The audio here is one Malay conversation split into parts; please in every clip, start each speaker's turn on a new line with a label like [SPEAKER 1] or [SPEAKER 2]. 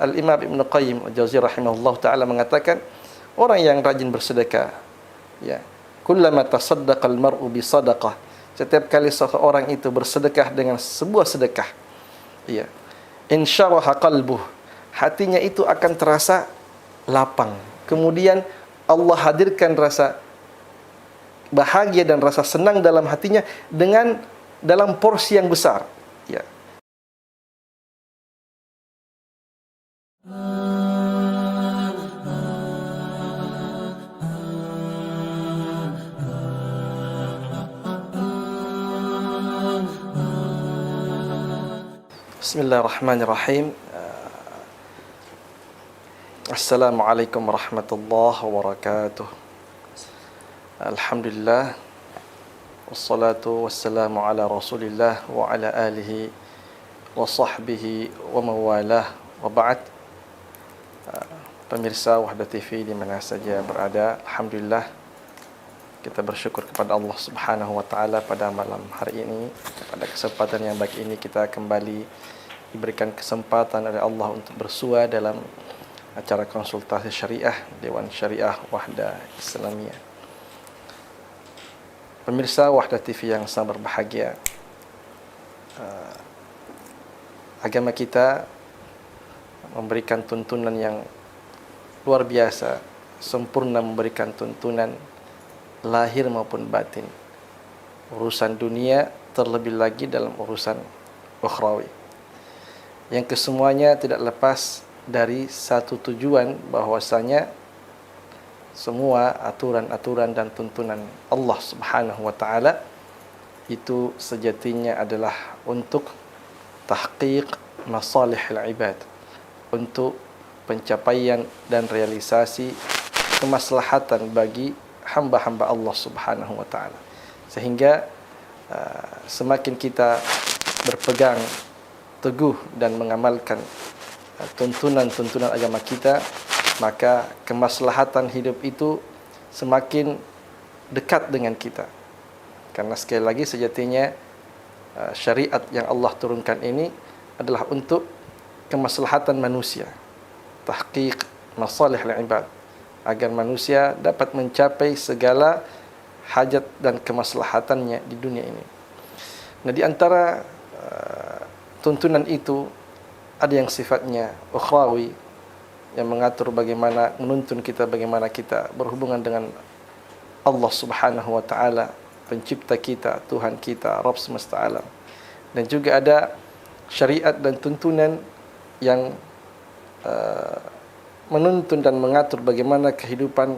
[SPEAKER 1] Al-Imam Ibn Qayyim Al-Jauziyah rahimahullah ta'ala mengatakan, orang yang rajin bersedekah, ya, kullama tasaddaqa al-mar'u bi sadaqah, setiap kali seseorang itu bersedekah dengan sebuah sedekah, ya, insyaraha qalbuh, hatinya itu akan terasa lapang. Kemudian Allah hadirkan rasa bahagia dan rasa senang dalam hatinya dalam porsi yang besar, ya. Bismillahirrahmanirrahim. Assalamualaikum warahmatullahi wabarakatuh. Alhamdulillah, wassalatu wassalamu ala rasulillah wa ala alihi wa sahbihi wa mawalah, wa ba'd. Pemirsa Wahdah TV di mana saja berada, alhamdulillah kita bersyukur kepada Allah Subhanahu wa taala pada malam hari ini, pada kesempatan yang baik ini kita kembali diberikan kesempatan oleh Allah untuk bersua dalam acara konsultasi syariah Dewan Syariah Wahdah Islamiyah. Pemirsa Wahdah TV yang sangat berbahagia, agama kita memberikan tuntunan yang luar biasa, sempurna, memberikan tuntunan lahir maupun batin, urusan dunia terlebih lagi dalam urusan ukhrawi, yang kesemuanya tidak lepas dari satu tujuan, bahwasanya semua aturan-aturan dan tuntunan Allah Subhanahu wa taala itu sejatinya adalah untuk tahqiq masalihil ibad, untuk pencapaian dan realisasi kemaslahatan bagi hamba-hamba Allah Subhanahu wa taala. Sehingga semakin kita berpegang teguh dan mengamalkan tuntunan-tuntunan agama kita, maka kemaslahatan hidup itu semakin dekat dengan kita. Karena sekali lagi sejatinya syariat yang Allah turunkan ini adalah untuk kemaslahatan manusia, tahqiq masalihil ibad, agar manusia dapat mencapai segala hajat dan kemaslahatannya di dunia ini. Nah, di antara tuntunan itu ada yang sifatnya ukhrawi, yang mengatur bagaimana, menuntun kita bagaimana kita berhubungan dengan Allah Subhanahu wa taala, pencipta kita, Tuhan kita, Rabb semesta alam. Dan juga ada syariat dan tuntunan yang menuntun dan mengatur bagaimana kehidupan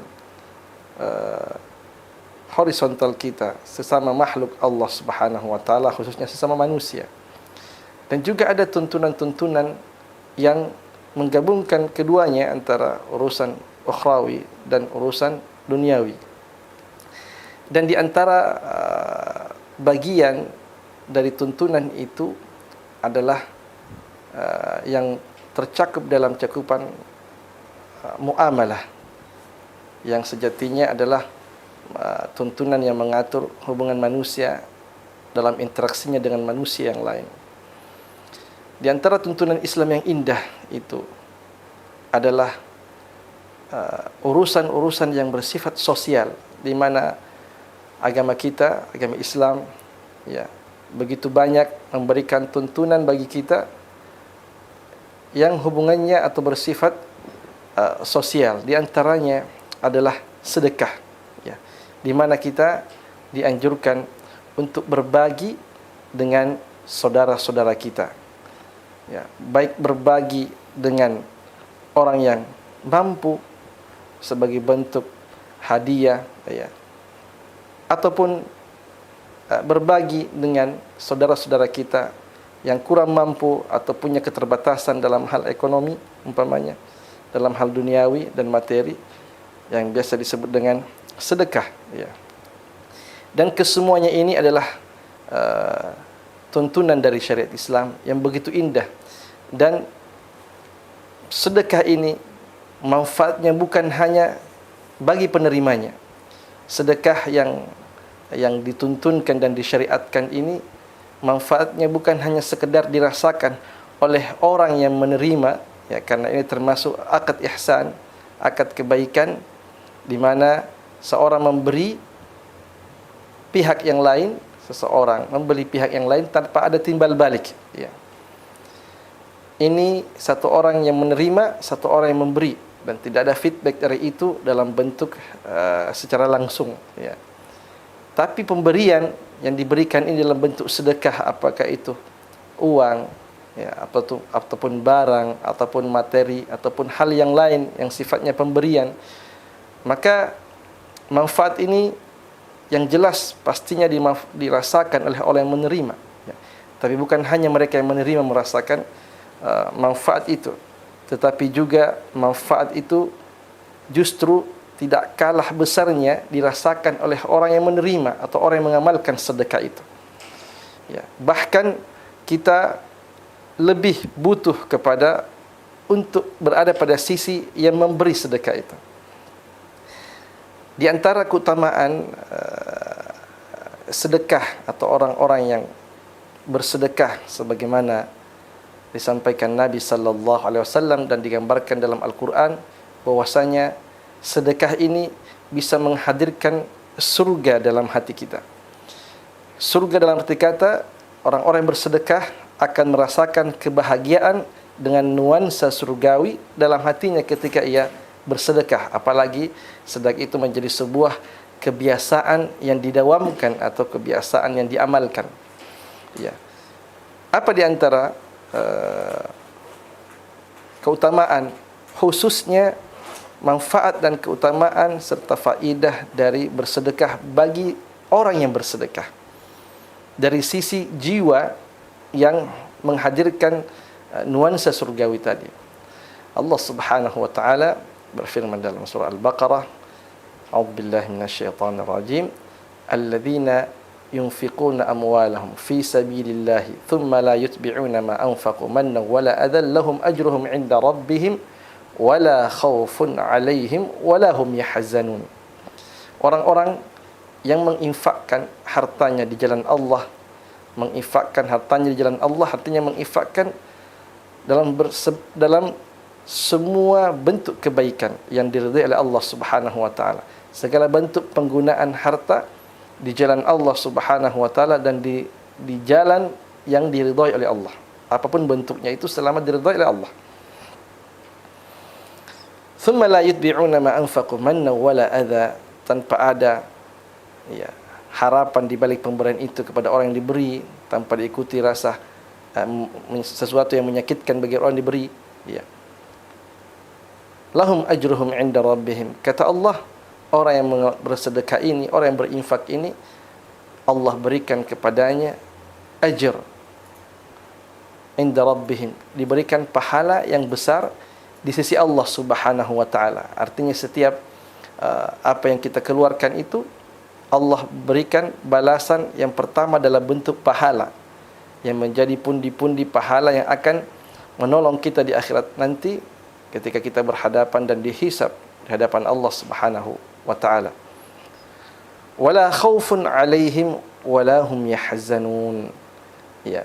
[SPEAKER 1] horizontal kita sesama makhluk Allah Subhanahu wa taala, khususnya sesama manusia. Dan juga ada tuntunan-tuntunan yang menggabungkan keduanya, antara urusan ukhrawi dan urusan duniawi. Dan di antara bagian dari tuntunan itu adalah yang tercakup dalam cakupan muamalah, yang sejatinya adalah tuntunan yang mengatur hubungan manusia dalam interaksinya dengan manusia yang lain. Di antara tuntunan Islam yang indah itu adalah urusan-urusan yang bersifat sosial, di mana agama kita, agama Islam, ya, begitu banyak memberikan tuntunan bagi kita yang hubungannya atau bersifat sosial. Di antaranya adalah sedekah, ya, di mana kita dianjurkan untuk berbagi dengan saudara-saudara kita, ya, baik berbagi dengan orang yang mampu sebagai bentuk hadiah, ya, ataupun berbagi dengan saudara-saudara kita yang kurang mampu atau punya keterbatasan dalam hal ekonomi, umpamanya dalam hal duniawi dan materi, yang biasa disebut dengan sedekah, ya. Dan kesemuanya ini adalah tuntunan dari syariat Islam yang begitu indah. Dan sedekah ini manfaatnya bukan hanya bagi penerimanya. Sedekah yang dituntunkan dan disyariatkan ini manfaatnya bukan hanya sekedar dirasakan oleh orang yang menerima Ya, karena ini termasuk akad ihsan, akad kebaikan, di mana seorang memberi pihak yang lain, seseorang membeli pihak yang lain tanpa ada timbal balik. Ya. Ini satu orang yang menerima, satu orang yang memberi, dan tidak ada feedback dari itu dalam bentuk secara langsung. Ya. Tapi pemberian yang diberikan ini dalam bentuk sedekah, apakah itu uang, ya, ataupun barang, ataupun materi, ataupun hal yang lain yang sifatnya pemberian, maka manfaat ini yang jelas pastinya dirasakan oleh orang yang menerima. Ya. Tapi bukan hanya mereka yang menerima merasakan manfaat itu, tetapi juga manfaat itu justru tidak kalah besarnya dirasakan oleh orang yang menerima atau orang yang mengamalkan sedekah itu. Ya. Bahkan kita lebih butuh kepada untuk berada pada sisi yang memberi sedekah itu. Di antara keutamaan sedekah atau orang-orang yang bersedekah sebagaimana disampaikan Nabi sallallahu alaihi wasallam dan digambarkan dalam Al-Qur'an, bahwasanya sedekah ini bisa menghadirkan surga dalam hati kita. Surga dalam arti kata, orang-orang yang bersedekah akan merasakan kebahagiaan dengan nuansa surgawi dalam hatinya ketika ia bersedekah, apalagi sedekah itu menjadi sebuah kebiasaan yang didawamkan atau kebiasaan yang diamalkan. Ya. Apa di antara keutamaan, khususnya manfaat dan keutamaan serta faidah dari bersedekah bagi orang yang bersedekah dari sisi jiwa yang menghadirkan nuansa surgawi tadi? Allah Subhanahu wa taala berfirman dalam surah Al-Baqarah, A'udzubillahi minasyaitonir rajim, alladzina yunfiquna amwalahum fi sabilillahi thumma la yutbi'una ma anfaqu mannan wala adhan lahum ajruhum 'inda rabbihim wala khaufun 'alaihim wala hum yahzanun. Orang-orang yang menginfakkan hartanya di jalan Allah, menginfakkan hartanya di jalan Allah artinya menginfakkan dalam semua bentuk kebaikan yang diridai oleh Allah Subhanahu wa taala. Segala bentuk penggunaan harta di jalan Allah Subhanahu wa taala dan di jalan yang diridhai oleh Allah. Apapun bentuknya itu selama diridhai oleh Allah. Thumma la yutbi'una ma anfaqu manna wala adha, tanpa ada ya harapan di balik pemberian itu kepada orang yang diberi, tanpa diikuti rasa sesuatu yang menyakitkan bagi orang yang diberi, ya. Lahum ajruhum 'inda rabbihim. Kata Allah, orang yang bersedekah ini, orang yang berinfak ini, Allah berikan kepadanya ajr 'inda rabbihim, diberikan pahala yang besar di sisi Allah Subhanahu wa taala. Artinya setiap apa yang kita keluarkan itu Allah berikan balasan yang pertama dalam bentuk pahala yang menjadi pundi-pundi pahala yang akan menolong kita di akhirat nanti ketika kita berhadapan dan dihisab di hadapan Allah Subhanahu wa taala. Wala khaufun 'alaihim wala hum yahzanun. Ya.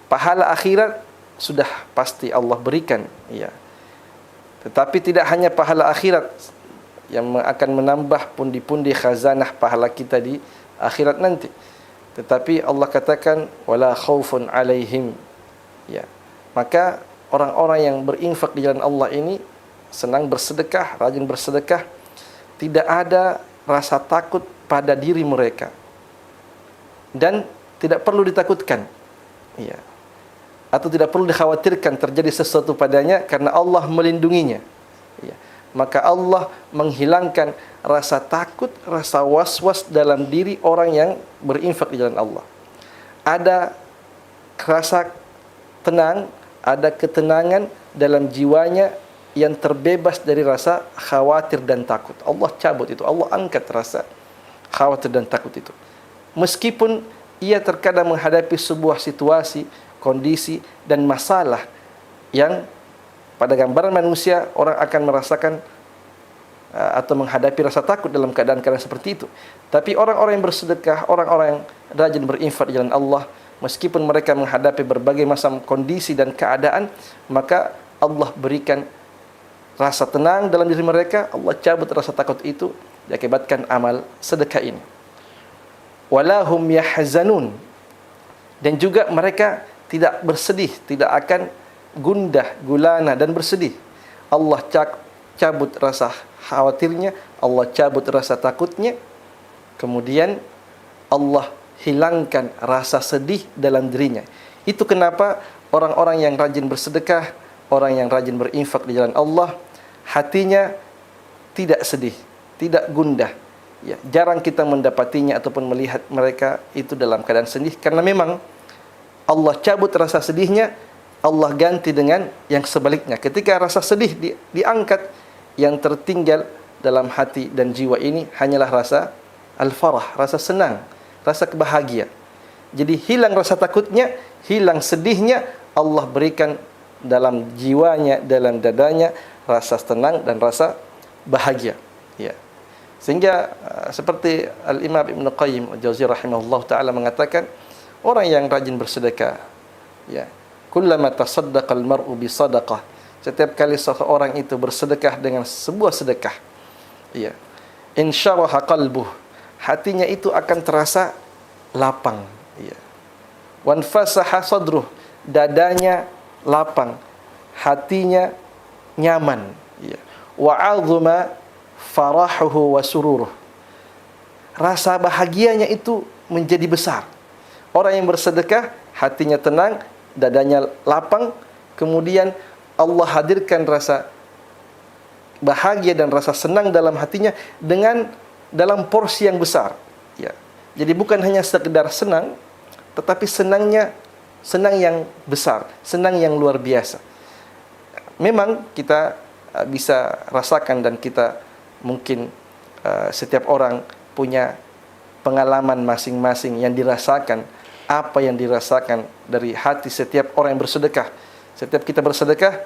[SPEAKER 1] Pahala akhirat sudah pasti Allah berikan, ya. Tetapi tidak hanya pahala akhirat yang akan menambah pundi-pundi khazanah pahala kita di akhirat nanti, tetapi Allah katakan wala khaufun 'alaihim. Ya. Maka orang-orang yang berinfak di jalan Allah ini senang bersedekah, rajin bersedekah, tidak ada rasa takut pada diri mereka dan tidak perlu ditakutkan, ya, atau tidak perlu dikhawatirkan terjadi sesuatu padanya karena Allah melindunginya, ya. Maka Allah menghilangkan rasa takut, rasa was-was dalam diri orang yang berinfak di jalan Allah. Ada rasa tenang, ada ketenangan dalam jiwanya yang terbebas dari rasa khawatir dan takut. Allah cabut itu, Allah angkat rasa khawatir dan takut itu. Meskipun ia terkadang menghadapi sebuah situasi, kondisi dan masalah yang pada gambaran manusia orang akan merasakan atau menghadapi rasa takut dalam keadaan-keadaan seperti itu. Tapi orang-orang yang bersedekah, orang-orang yang rajin berinfak di jalan Allah, meskipun mereka menghadapi berbagai macam kondisi dan keadaan, maka Allah berikan rasa tenang dalam diri mereka, Allah cabut rasa takut itu diakibatkan amal sedekah ini. Walahum yahzanun, dan juga mereka tidak bersedih, tidak akan gundah gulana dan bersedih. Allah cabut rasa khawatirnya, Allah cabut rasa takutnya, kemudian Allah hilangkan rasa sedih dalam dirinya. Itu kenapa orang-orang yang rajin bersedekah, orang yang rajin berinfak di jalan Allah, hatinya tidak sedih, tidak gundah. Ya, jarang kita mendapatinya ataupun melihat mereka itu dalam keadaan sedih, karena memang Allah cabut rasa sedihnya, Allah ganti dengan yang sebaliknya. Ketika rasa sedih diangkat, yang tertinggal dalam hati dan jiwa ini hanyalah rasa al-farah, rasa senang, rasa kebahagiaan. Jadi hilang rasa takutnya, hilang sedihnya, Allah berikan dalam jiwanya, dalam dadanya rasa tenang dan rasa bahagia. Ya. Sehingga seperti Al-Imam Ibn Qayyim Al-Jauziyah rahimahullah ta'ala mengatakan, orang yang rajin bersedekah, ya, kullama tasaddaqal mar'u bi sadaqah, setiap kali seseorang itu bersedekah dengan sebuah sedekah, ya, insyaraha qalbuh, hatinya itu akan terasa lapang, ya. Wanfasaha sadruh, dadanya lapang, hatinya nyaman, ya. Wa'azuma farahuhu wa sururuh, rasa bahagianya itu menjadi besar. Orang yang bersedekah hatinya tenang, dadanya lapang, kemudian Allah hadirkan rasa bahagia dan rasa senang dalam hatinya dengan dalam porsi yang besar, ya. Jadi bukan hanya sekedar senang, tetapi senang yang besar, senang yang luar biasa. Memang kita bisa rasakan, dan kita mungkin setiap orang punya pengalaman masing-masing yang dirasakan, apa yang dirasakan dari hati setiap orang yang bersedekah. Setiap kita bersedekah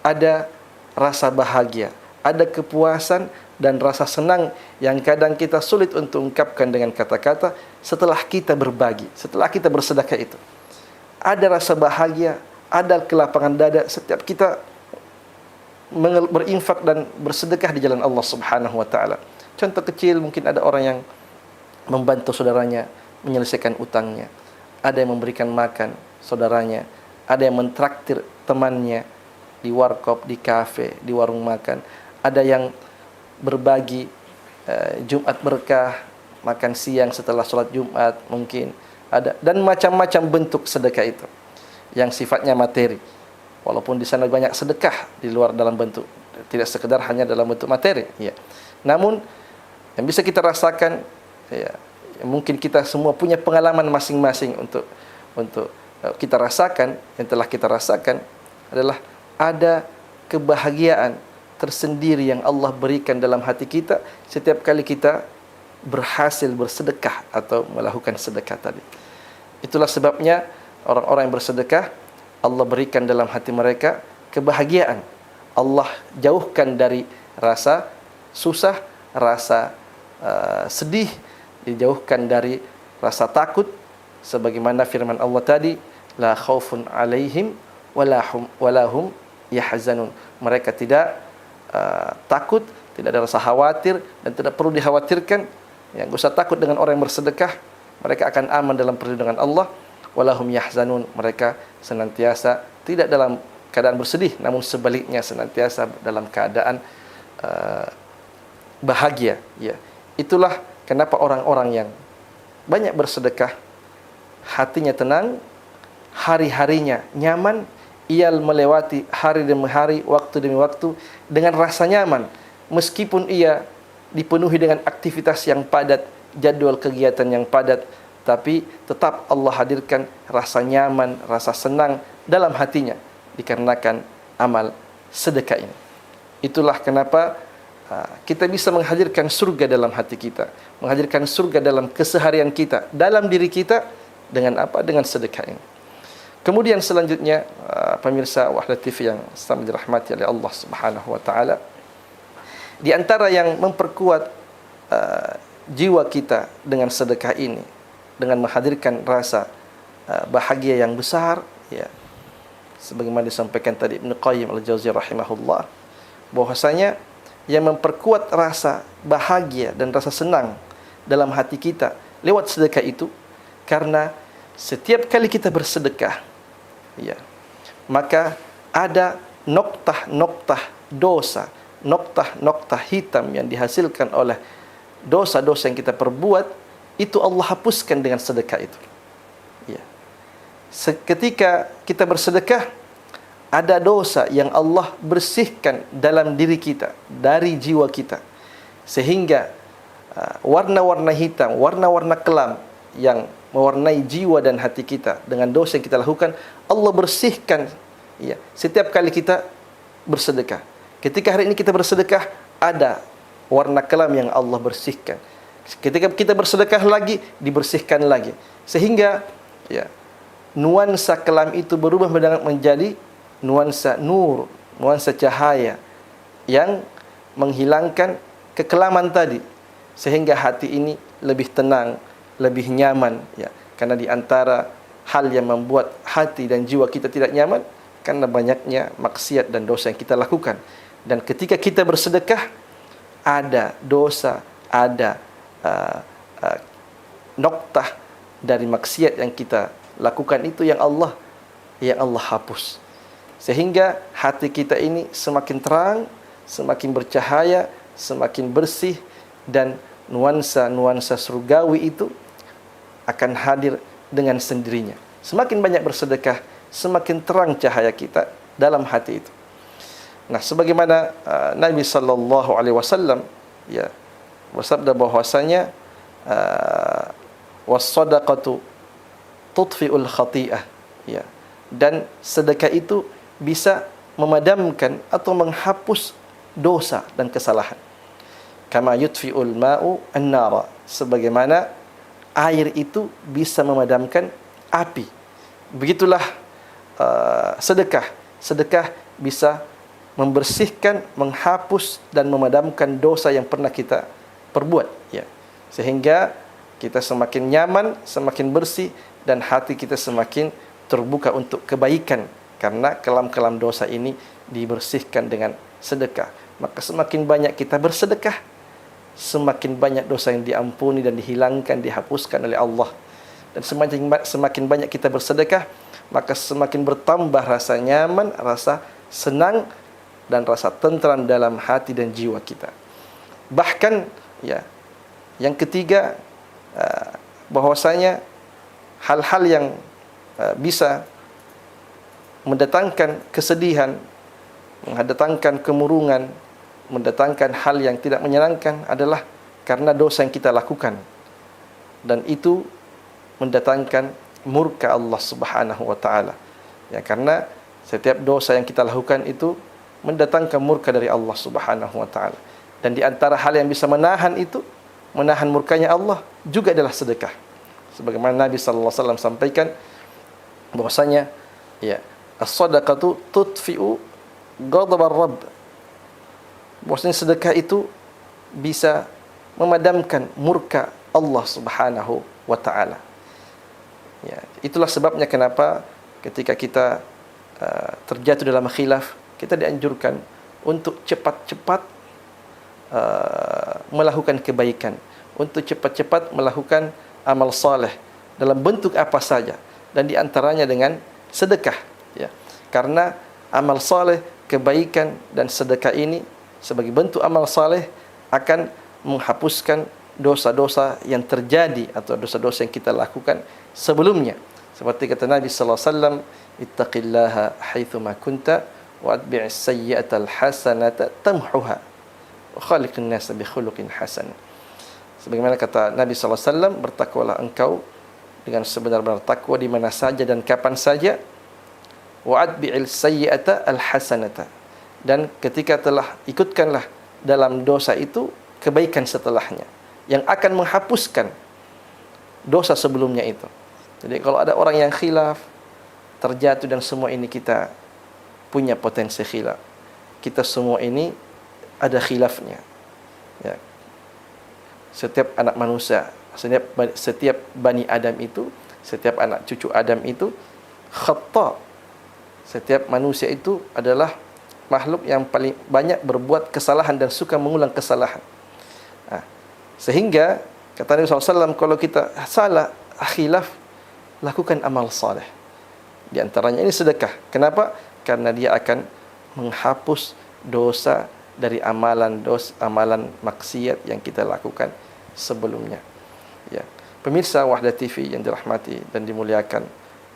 [SPEAKER 1] ada rasa bahagia, ada kepuasan dan rasa senang yang kadang kita sulit untuk ungkapkan dengan kata-kata. Setelah kita berbagi, setelah kita bersedekah itu, ada rasa bahagia, ada kelapangan dada setiap kita berinfak dan bersedekah di jalan Allah Subhanahu wa taala. Contoh kecil, mungkin ada orang yang membantu saudaranya menyelesaikan utangnya, ada yang memberikan makan saudaranya, ada yang mentraktir temannya di warkop, di kafe, di warung makan, ada yang berbagi Jumat berkah, makan siang setelah sholat Jumat, mungkin ada, dan macam-macam bentuk sedekah itu yang sifatnya materi. Walaupun di sana banyak sedekah di luar dalam bentuk, tidak sekedar hanya dalam bentuk materi, ya. Namun yang bisa kita rasakan, ya, mungkin kita semua punya pengalaman masing-masing untuk kita rasakan. Yang telah kita rasakan adalah ada kebahagiaan tersendiri yang Allah berikan dalam hati kita setiap kali kita berhasil bersedekah atau melakukan sedekah tadi. Itulah sebabnya orang-orang yang bersedekah, Allah berikan dalam hati mereka kebahagiaan. Allah jauhkan dari rasa susah, rasa sedih, dijauhkan dari rasa takut, sebagaimana firman Allah tadi, la khaufun alaihim walahum yahzanun. Mereka tidak takut, tidak ada rasa khawatir, dan tidak perlu dikhawatirkan. Yang usah takut dengan orang yang bersedekah, mereka akan aman dalam perlindungan Allah. Walahum yahzanun, mereka senantiasa tidak dalam keadaan bersedih, namun sebaliknya senantiasa dalam keadaan bahagia, ya. Itulah kenapa orang-orang yang banyak bersedekah hatinya tenang, hari-harinya nyaman, ia melewati hari demi hari, waktu demi waktu dengan rasa nyaman, meskipun ia dipenuhi dengan aktivitas yang padat, jadwal kegiatan yang padat, tapi tetap Allah hadirkan rasa nyaman, rasa senang dalam hatinya dikarenakan amal sedekah ini. Itulah kenapa kita bisa menghadirkan surga dalam hati kita, menghadirkan surga dalam keseharian kita, dalam diri kita, dengan apa? Dengan sedekah ini. Kemudian selanjutnya, pemirsa Wahdat TV yang sama dirahmati oleh Allah Subhanahu wa taala, di antara yang memperkuat jiwa kita dengan sedekah ini, dengan menghadirkan rasa bahagia yang besar, ya, sebagaimana disampaikan tadi Ibnu Qayyim Al-Jauziyah rahimahullah, bahwasanya yang memperkuat rasa bahagia dan rasa senang dalam hati kita lewat sedekah itu, karena setiap kali kita bersedekah, ya, maka ada noktah-noktah dosa, noktah-noktah hitam yang dihasilkan oleh dosa-dosa yang kita perbuat, itu Allah hapuskan dengan sedekah itu. Ya. Ketika kita bersedekah, ada dosa yang Allah bersihkan dalam diri kita, dari jiwa kita, sehingga warna-warna hitam, warna-warna kelam yang mewarnai jiwa dan hati kita dengan dosa yang kita lakukan, Allah bersihkan, ya, setiap kali kita bersedekah. Ketika hari ini kita bersedekah, ada warna kelam yang Allah bersihkan. Ketika kita bersedekah lagi, dibersihkan lagi, sehingga, ya, nuansa kelam itu berubah menjadi nuansa nur, nuansa cahaya yang menghilangkan kekelaman tadi, sehingga hati ini lebih tenang, lebih nyaman, ya. Karena di antara hal yang membuat hati dan jiwa kita tidak nyaman, karena banyaknya maksiat dan dosa yang kita lakukan. Dan ketika kita bersedekah, ada dosa, ada noktah dari maksiat yang kita lakukan itu yang Allah hapus, sehingga hati kita ini semakin terang, semakin bercahaya, semakin bersih, dan nuansa-nuansa surgawi itu akan hadir dengan sendirinya. Semakin banyak bersedekah, semakin terang cahaya kita dalam hati itu. Nah, sebagaimana Nabi sallallahu alaihi wasallam, ya, bersabda bahwasanya was-shadaqatu tudfi'ul khati'ah, ya, dan sedekah itu bisa memadamkan atau menghapus dosa dan kesalahan. Kama yutfi'ul ma'u an-nara, sebagaimana air itu bisa memadamkan api. Begitulah sedekah. Sedekah bisa membersihkan, menghapus dan memadamkan dosa yang pernah kita perbuat, ya. Sehingga kita semakin nyaman, semakin bersih, dan hati kita semakin terbuka untuk kebaikan, karena kelam-kelam dosa ini dibersihkan dengan sedekah. Maka semakin banyak kita bersedekah, semakin banyak dosa yang diampuni dan dihilangkan, dihapuskan oleh Allah. Dan semakin banyak kita bersedekah, maka semakin bertambah rasa nyaman, rasa senang, dan rasa tentram dalam hati dan jiwa kita. Bahkan, ya, yang ketiga, bahwasanya hal-hal yang bisa mendatangkan kesedihan, mendatangkan kemurungan, mendatangkan hal yang tidak menyenangkan adalah karena dosa yang kita lakukan, dan itu mendatangkan murka Allah Subhanahu wa taala. Ya, karena setiap dosa yang kita lakukan itu mendatangkan murka dari Allah Subhanahu wa taala. Dan di antara hal yang bisa menahan itu, menahan murkanya Allah, juga adalah sedekah. Sebagaimana Nabi sallallahu alaihi wasallam sampaikan bahwasanya, ya, as-shadaqatu tudfi'u ghadab ar-rabb. Bahwasanya sedekah itu bisa memadamkan murka Allah Subhanahu wa taala. Ya, itulah sebabnya kenapa ketika kita terjatuh dalam khilaf, kita dianjurkan untuk cepat-cepat melakukan kebaikan, untuk cepat-cepat melakukan amal saleh dalam bentuk apa saja, dan di antaranya dengan sedekah, ya. Karena amal saleh, kebaikan dan sedekah ini sebagai bentuk amal saleh akan menghapuskan dosa-dosa yang terjadi atau dosa-dosa yang kita lakukan sebelumnya. Seperti kata Nabi sallallahu alaihi wasallam, ittaqillaha haitsuma kunta wa atbi'is sayyi'atal hasanata tamhuha wa khaliqin nasa bi khuluqin hasan. Sebagaimana kata Nabi sallallahu alaihi wasallam, bertakwalah engkau dengan sebenar-benar takwa di mana saja dan kapan saja, wa atbi'il sayyi'ata al hasanata, dan ketika telah ikutkanlah dalam dosa itu kebaikan setelahnya yang akan menghapuskan dosa sebelumnya itu. Jadi kalau ada orang yang khilaf, terjatuh, dan semua ini kita punya potensi khilaf. Kita semua ini ada khilafnya, ya. Setiap anak manusia, setiap bani Adam itu, setiap anak cucu Adam itu khata'. Setiap manusia itu adalah makhluk yang paling banyak berbuat kesalahan dan suka mengulang kesalahan. Sehingga kata Nabi SAW, kalau kita salah, khilaf, lakukan amal saleh. Di antaranya ini sedekah. Kenapa? Karena dia akan menghapus dosa dari amalan maksiat yang kita lakukan sebelumnya. Ya. Pemirsa Wahdah TV yang dirahmati dan dimuliakan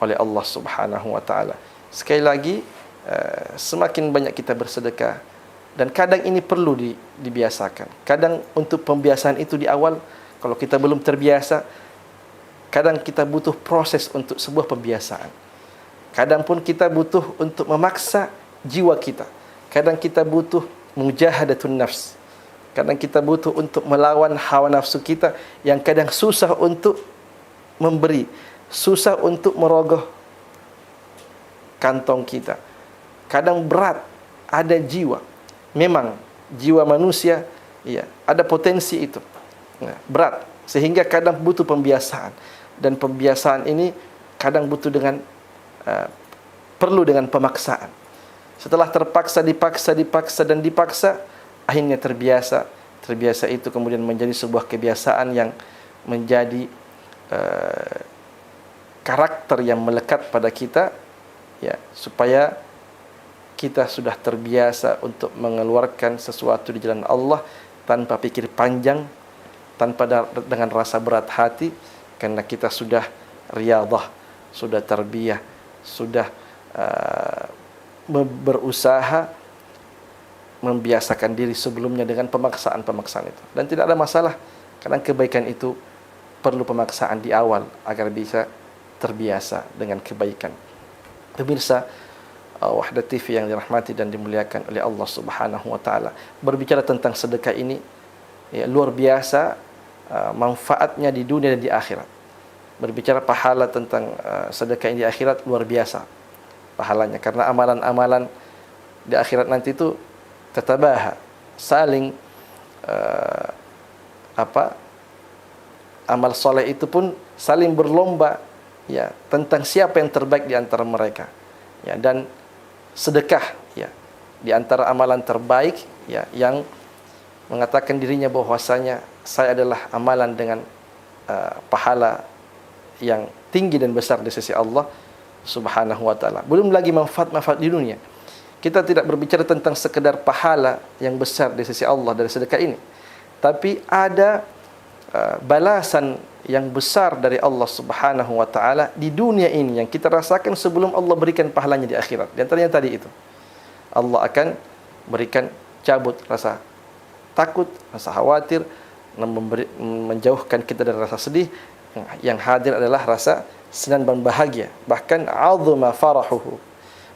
[SPEAKER 1] oleh Allah Subhanahu wa taala. Sekali lagi, semakin banyak kita bersedekah, dan kadang ini perlu dibiasakan. Kadang untuk pembiasaan itu di awal, kalau kita belum terbiasa, kadang kita butuh proses untuk sebuah pembiasaan. Kadang pun kita butuh untuk memaksa jiwa kita. Kadang kita butuh mujahadatun nafs. Kadang kita butuh untuk melawan hawa nafsu kita yang kadang susah untuk memberi, susah untuk merogoh kantong kita. Kadang berat, ada jiwa. Memang jiwa manusia, ya, ada potensi itu. Berat, sehingga kadang butuh pembiasaan. Dan pembiasaan ini kadang butuh dengan perlu dengan pemaksaan. Setelah terpaksa, dipaksa, akhirnya terbiasa. Terbiasa itu kemudian menjadi sebuah kebiasaan yang menjadi karakter yang melekat pada kita, ya, supaya kita sudah terbiasa untuk mengeluarkan sesuatu di jalan Allah tanpa pikir panjang, tanpa dengan rasa berat hati, karena kita sudah riyadhah, sudah tarbiyah, sudah berusaha membiasakan diri sebelumnya dengan pemaksaan-pemaksaan itu. Dan tidak ada masalah, karena kebaikan itu perlu pemaksaan di awal agar bisa terbiasa dengan kebaikan. Pemirsa Wahdah TV yang dirahmati dan dimuliakan oleh Allah Subhanahu wa taala, berbicara tentang sedekah ini, ya, luar biasa manfaatnya di dunia dan di akhirat. Berbicara pahala tentang sedekah ini di akhirat, luar biasa pahalanya, karena amalan-amalan di akhirat nanti itu tatabaha, saling amal soleh itu pun saling berlomba, ya, tentang siapa yang terbaik di antara mereka, ya. Dan sedekah, ya, di antara amalan terbaik, ya, yang mengatakan dirinya bahwasanya saya adalah amalan dengan pahala yang tinggi dan besar di sisi Allah Subhanahu wa taala. Belum lagi manfaat-manfaat di dunia. Kita tidak berbicara tentang sekedar pahala yang besar di sisi Allah dari sedekah ini, tapi ada balasan yang besar dari Allah Subhanahu wa taala di dunia ini yang kita rasakan sebelum Allah berikan pahalanya di akhirat. Di antaranya tadi itu, Allah akan berikan cabut rasa takut, rasa khawatir, menjauhkan kita dari rasa sedih. Yang hadir adalah rasa senang dan bahagia. Bahkan azuma farahuhu,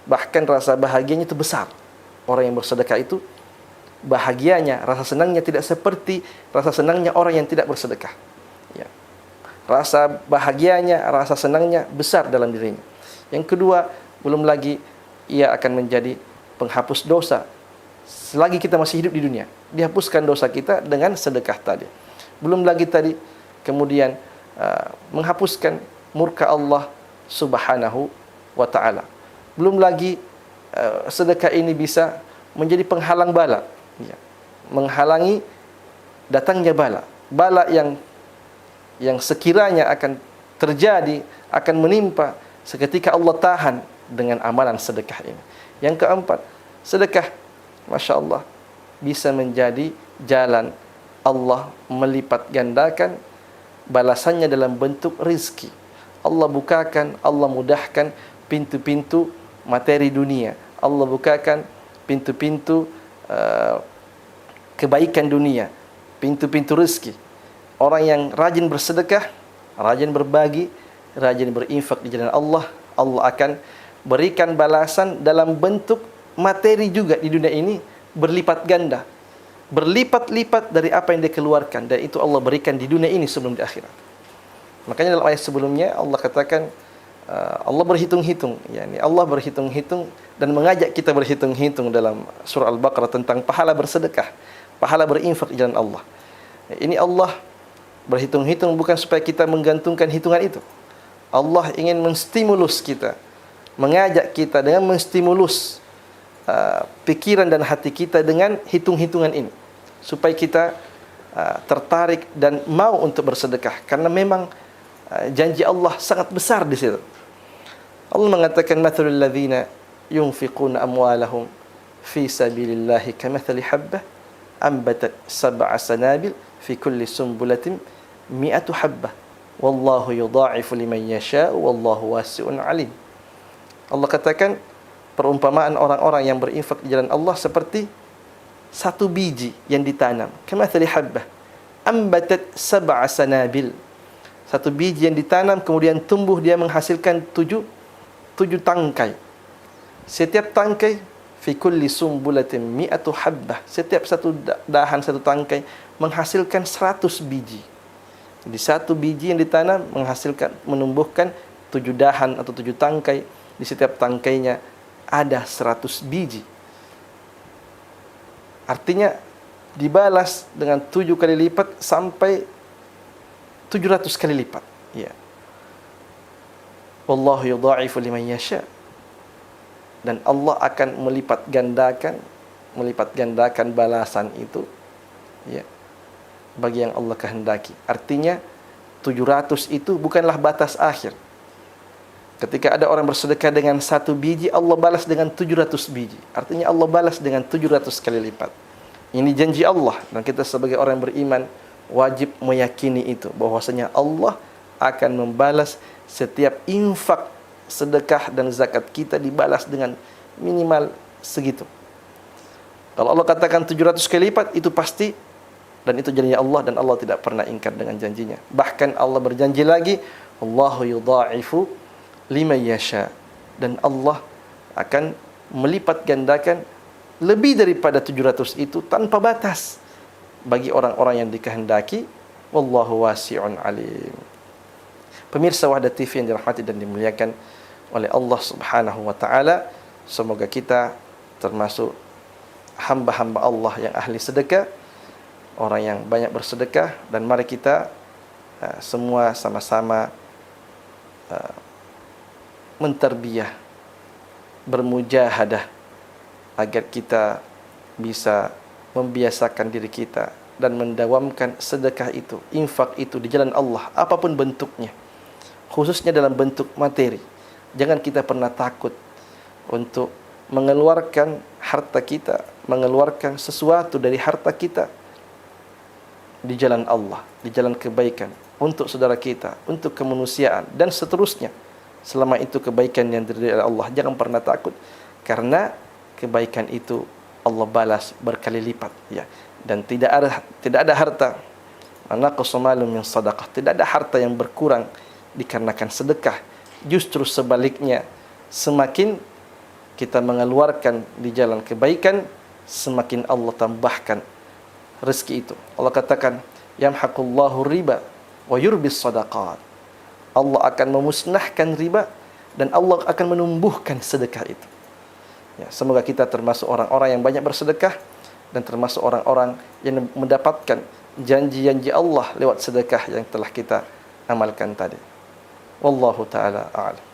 [SPEAKER 1] bahkan rasa bahagianya itu besar. Orang yang bersedekah itu bahagianya, rasa senangnya tidak seperti rasa senangnya orang yang tidak bersedekah, ya. Rasa bahagianya, rasa senangnya besar dalam dirinya. Yang kedua, belum lagi ia akan menjadi penghapus dosa selagi kita masih hidup di dunia. Dihapuskan dosa kita dengan sedekah tadi. Belum lagi tadi kemudian menghapuskan murka Allah Subhanahu wa taala. Belum lagi sedekah ini bisa menjadi penghalang bala, ya, menghalangi datangnya bala. Bala yang sekiranya akan terjadi, akan menimpa seketika Allah tahan dengan amalan sedekah ini. Yang keempat, sedekah, Masya Allah, bisa menjadi jalan Allah melipat gandakan balasannya dalam bentuk rizki. Allah bukakan, Allah mudahkan pintu-pintu materi dunia. Allah bukakan pintu-pintu kebaikan dunia, pintu-pintu rizki. Orang yang rajin bersedekah, rajin berbagi, rajin berinfak di jalan Allah, Allah akan berikan balasan dalam bentuk materi juga di dunia ini, berlipat ganda, berlipat-lipat dari apa yang dia keluarkan, dan itu Allah berikan di dunia ini sebelum di akhirat. Makanya dalam ayat sebelumnya Allah katakan Allah berhitung-hitung, yakni Allah berhitung-hitung dan mengajak kita berhitung-hitung dalam surah Al-Baqarah tentang pahala bersedekah, pahala berinfak di jalan Allah. Ini Allah berhitung-hitung bukan supaya kita menggantungkan hitungan itu. Allah ingin menstimulus kita mengajak kita dengan menstimulus pikiran dan hati kita dengan hitung-hitungan ini, supaya kita tertarik dan mau untuk bersedekah, karena memang janji Allah sangat besar di situ. Allah mengatakan, mathalul ladzina yunfiquna amwalahum fi sabilillahi kamathali habbah ambatat sab'a sanabil fi kulli sumbulatin mi'atu habbah wallahu yudha'ifu liman yasha'u wallahu wasi'un alim. Allah katakan, perumpamaan orang-orang yang berinfak di jalan Allah seperti satu biji yang ditanam, kamathali habbah ambatat sab'a sanabil. Satu biji yang ditanam kemudian tumbuh, dia menghasilkan tujuh tangkai. Setiap tangkai fi kulli sumbulatin mi'atu habbah. Setiap satu dahan, satu tangkai menghasilkan 100 biji. Jadi satu biji yang ditanam menumbuhkan 7 dahan atau 7 tangkai. Di setiap tangkainya ada 100 biji. Artinya dibalas dengan 7 kali lipat sampai 700 kali lipat. Ya. Wallahu yudha'ifu liman yasha. Dan Allah akan melipat gandakan balasan itu, ya, bagi yang Allah kehendaki. Artinya 700 itu bukanlah batas akhir. Ketika ada orang bersedekah dengan 1 biji, Allah balas dengan 700 biji. Artinya Allah balas dengan 700 kali lipat. Ini janji Allah, dan kita sebagai orang beriman wajib meyakini itu, bahwasanya Allah akan membalas setiap infak, sedekah dan zakat kita, dibalas dengan minimal segitu. Kalau Allah katakan 700 kali lipat, itu pasti, dan itu janji Allah, dan Allah tidak pernah ingkar dengan janjinya. Bahkan Allah berjanji lagi, Allahu yudha'ifu liman yasha, dan Allah akan melipat gandakan lebih daripada 700 itu tanpa batas bagi orang-orang yang dikehendaki. Wallahu wasi'un alim. Pemirsa Wahdah TV yang dirahmati dan dimuliakan oleh Allah Subhanahu wa taala, semoga kita termasuk hamba-hamba Allah yang ahli sedekah, orang yang banyak bersedekah, dan mari kita semua sama-sama mentarbiyah, bermujahadah agar kita bisa membiasakan diri kita dan mendawamkan sedekah itu, infak itu di jalan Allah, apapun bentuknya, khususnya dalam bentuk materi. Jangan kita pernah takut untuk mengeluarkan harta kita, mengeluarkan sesuatu dari harta kita di jalan Allah, di jalan kebaikan, untuk saudara kita, untuk kemanusiaan, dan seterusnya. Selama itu kebaikan yang diridhai Allah, jangan pernah takut, karena kebaikan itu Allah balas berkali lipat, ya. Dan tidak ada harta manaqasu malun min sadaqah, tidak ada harta yang berkurang dikarenakan sedekah. Justru sebaliknya, semakin kita mengeluarkan di jalan kebaikan, semakin Allah tambahkan rezeki itu. Allah katakan, yamhaqullahu riba wa yurbis sadaqat. Allah akan memusnahkan riba, dan Allah akan menumbuhkan sedekah itu. Ya, semoga kita termasuk orang-orang yang banyak bersedekah, dan termasuk orang-orang yang mendapatkan janji-janji Allah lewat sedekah yang telah kita amalkan tadi. Wallahu ta'ala a'lam.